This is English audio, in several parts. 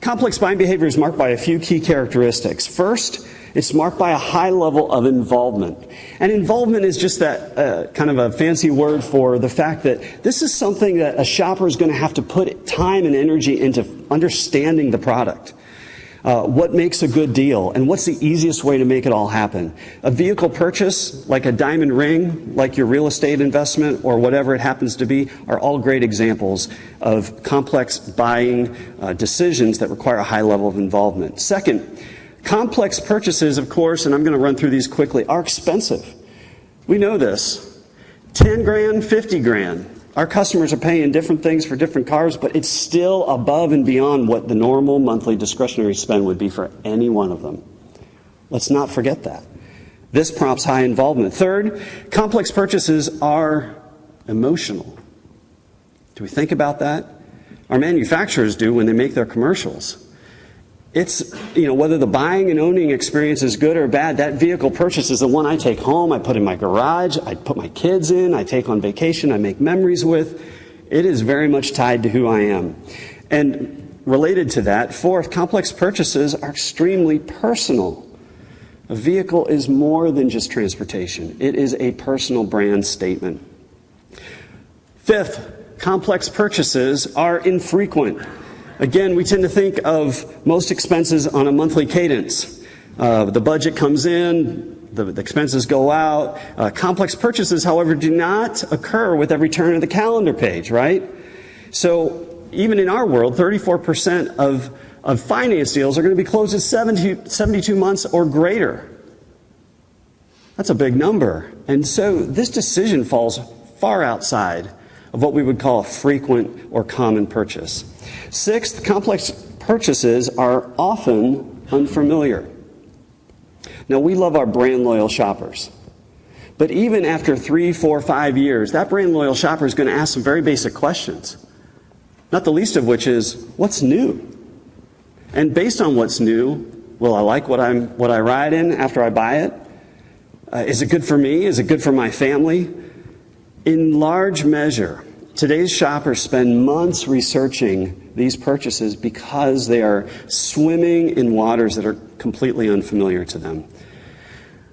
Complex buying behavior is marked by a few key characteristics. First, it's marked by a high level of involvement. And involvement is just that kind of a fancy word for the fact that this is something that a shopper is going to have to put time and energy into understanding the product. What makes a good deal, and what's the easiest way to make it all happen. A vehicle purchase, like a diamond ring, like your real estate investment, or whatever it happens to be, are all great examples of complex buying decisions that require a high level of involvement. Second, complex purchases, of course, and I'm going to run through these quickly, are expensive. We know this. 10 grand, 50 grand. Our customers are paying different things for different cars, but it's still above and beyond what the normal monthly discretionary spend would be for any one of them. Let's not forget that. This prompts high involvement. Third, complex purchases are emotional. Do we think about that? Our manufacturers do when they make their commercials. It's, whether the buying and owning experience is good or bad, that vehicle purchase is the one I take home, I put in my garage, I put my kids in, I take on vacation, I make memories with. It is very much tied to who I am. And related to that, fourth, complex purchases are extremely personal. A vehicle is more than just transportation. It is a personal brand statement. Fifth, complex purchases are infrequent. Again, we tend to think of most expenses on a monthly cadence. The budget comes in, the expenses go out. Complex purchases, however, do not occur with every turn of the calendar page, right? So even in our world, 34% of finance deals are going to be closed at 72 months or greater. That's a big number. And so this decision falls far outside of what we would call a frequent or common purchase. Sixth, complex purchases are often unfamiliar. Now, we love our brand loyal shoppers. But even after 3, 4, 5 years, that brand loyal shopper is going to ask some very basic questions. Not the least of which is, what's new? And based on what's new, will I like what I ride in after I buy it? Is it good for me? Is it good for my family? In large measure, today's shoppers spend months researching these purchases because they are swimming in waters that are completely unfamiliar to them.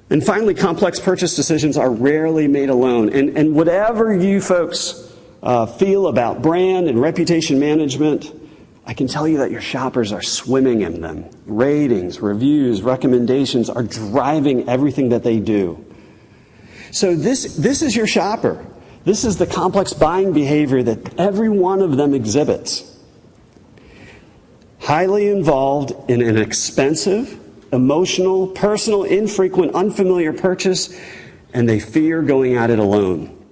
And finally, complex purchase decisions are rarely made alone. And whatever you folks feel about brand and reputation management, I can tell you that your shoppers are swimming in them. Ratings, reviews, recommendations are driving everything that they do. So this is your shopper. This is the complex buying behavior that every one of them exhibits. Highly involved in an expensive, emotional, personal, infrequent, unfamiliar purchase, and they fear going at it alone.